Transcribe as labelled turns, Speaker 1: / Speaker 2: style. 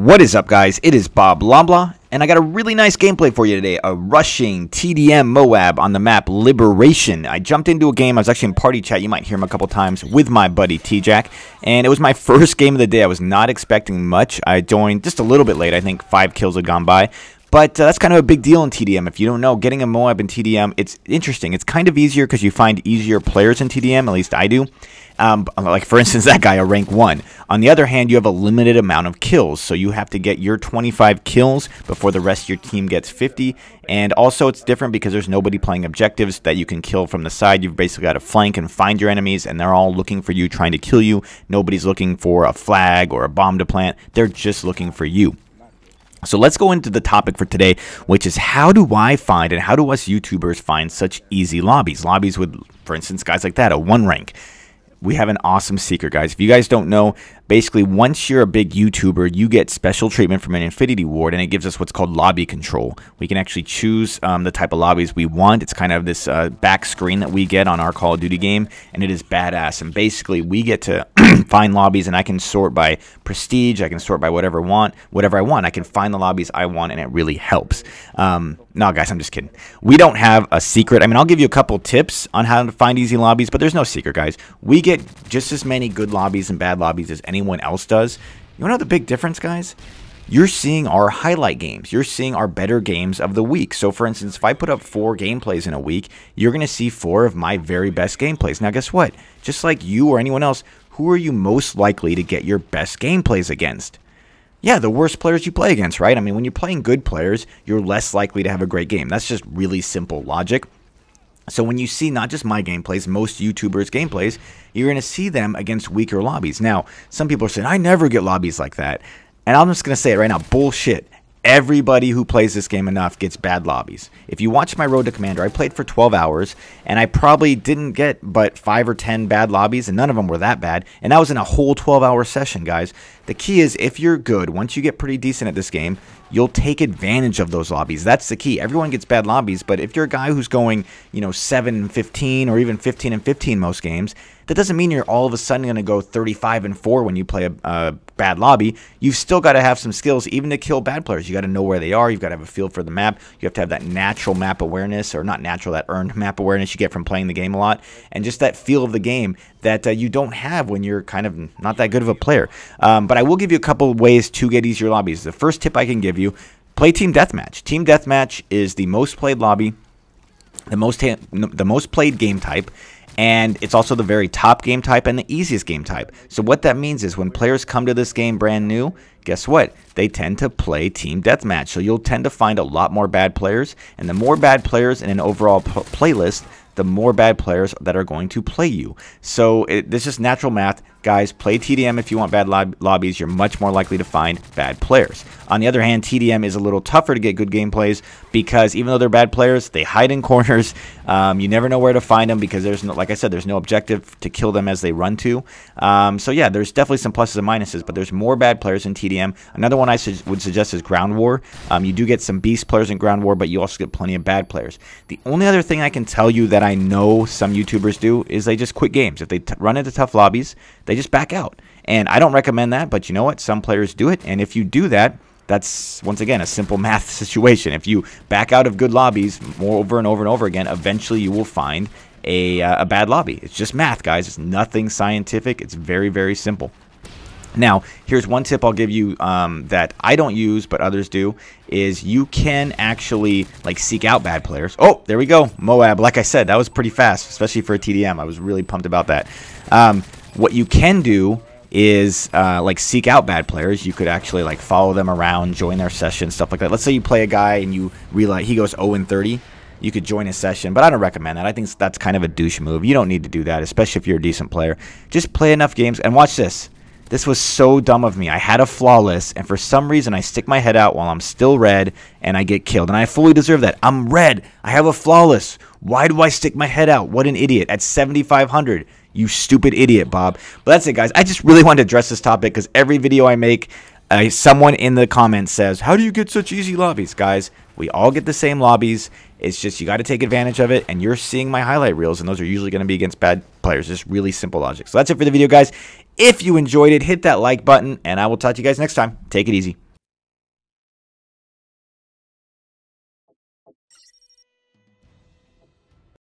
Speaker 1: What is up, guys? It is Bob Blabla, and I got a really nice gameplay for you today. A rushing TDM MOAB on the map Liberation. I jumped into a game. I was actually in party chat. You might hear him a couple times with my buddy T-Jack, and it was my first game of the day. I was not expecting much. I joined just a little bit late. I think 5 kills had gone by. But that's kind of a big deal in TDM. If you don't know, getting a MOAB in TDM, it's interesting. It's kind of easier because you find easier players in TDM, at least I do. Like, for instance, that guy, a rank 1. On the other hand, you have a limited amount of kills, so you have to get your 25 kills before the rest of your team gets 50. And also, it's different because there's nobody playing objectives that you can kill from the side. You've basically got to flank and find your enemies, and they're all looking for you, trying to kill you. Nobody's looking for a flag or a bomb to plant. They're just looking for you. So let's go into the topic for today, which is how do I find and how do us YouTubers find such easy lobbies? Lobbies with, for instance, guys like that, a 1 rank. We have an awesome secret, guys. If you guys don't know, basically, once you're a big YouTuber, you get special treatment from an Infinity Ward, and it gives us what's called lobby control. We can actually choose the type of lobbies we want. It's kind of this back screen that we get on our Call of Duty game, and it is badass. And basically, we get to find lobbies, and I can sort by prestige. I can sort by whatever I want. I can find the lobbies I want, and it really helps. No, guys, I'm just kidding. We don't have a secret. I mean, I'll give you a couple tips on how to find easy lobbies, but there's no secret, guys. We get just as many good lobbies and bad lobbies as anyone else does. You know the big difference, guys? You're seeing our highlight games. You're seeing our better games of the week. So, for instance, if I put up 4 gameplays in a week, you're going to see 4 of my very best gameplays. Now, guess what? Just like you or anyone else, who are you most likely to get your best gameplays against? Yeah, the worst players you play against, right? I mean, when you're playing good players, you're less likely to have a great game. That's just really simple logic. So when you see not just my gameplays, most YouTubers' gameplays, you're going to see them against weaker lobbies. Now, some people are saying, I never get lobbies like that. And I'm just going to say it right now, bullshit. Everybody who plays this game enough gets bad lobbies. If you watch my Road to Commander, I played for 12 hours, and I probably didn't get but 5 or 10 bad lobbies, and none of them were that bad. And that was in a whole 12-hour session, guys. The key is, if you're good, once you get pretty decent at this game, you'll take advantage of those lobbies. That's the key. Everyone gets bad lobbies, but if you're a guy who's going, 7-15 or even 15-15 most games, that doesn't mean you're all of a sudden going to go 35-4 when you play a bad lobby. You've still got to have some skills even to kill bad players. You got to know where they are. You've got to have a feel for the map. You have to have that natural map awareness, or not natural, that earned map awareness you get from playing the game a lot, and just that feel of the game that you don't have when you're kind of not that good of a player. But I will give you a couple of ways to get easier lobbies. The first tip I can give you, play Team Deathmatch. Team Deathmatch is the most played lobby, the most played game type, and it's also the very top game type and the easiest game type. So what that means is when players come to this game brand new, guess what? They tend to play Team Deathmatch. So you'll tend to find a lot more bad players, and the more bad players in an overall playlist, the more bad players that are going to play you. So this is natural math. Guys, play TDM if you want bad lobbies. You're much more likely to find bad players. On the other hand, TDM is a little tougher to get good gameplays because even though they're bad players, they hide in corners. You never know where to find them because there's no, like I said, there's no objective to kill them as they run to. So yeah, there's definitely some pluses and minuses, but there's more bad players in TDM. Another one I would suggest is Ground War. You do get some beast players in Ground War, but you also get plenty of bad players. The only other thing I can tell you that I know some YouTubers do is they just quit games. If they run into tough lobbies, they just back out. And I don't recommend that, but you know what? Some players do it, and if you do that, that's, once again, a simple math situation. If you back out of good lobbies more over and over and over again, eventually you will find a bad lobby. It's just math, guys. It's nothing scientific. It's very, very simple. Now, here's one tip I'll give you that I don't use, but others do, is you can actually seek out bad players. Oh, there we go. MOAB. Like I said, that was pretty fast, especially for a TDM. I was really pumped about that. What you can do is seek out bad players. You could actually follow them around, join their session, stuff like that. Let's say you play a guy and you realize he goes 0-30. You could join a session, but I don't recommend that. I think that's kind of a douche move. You don't need to do that, especially if you're a decent player. Just play enough games and watch this. This was so dumb of me. I had a flawless, and for some reason, I stick my head out while I'm still red, and I get killed. And I fully deserve that. I'm red. I have a flawless. Why do I stick my head out? What an idiot. At 7,500. You stupid idiot, Bob. But that's it, guys. I just really wanted to address this topic because every video I make, someone in the comments says, how do you get such easy lobbies? Guys, we all get the same lobbies. It's just you got to take advantage of it, and you're seeing my highlight reels, and those are usually going to be against bad players. Just really simple logic. So that's it for the video, guys. If you enjoyed it, hit that like button, and I will talk to you guys next time. Take it easy.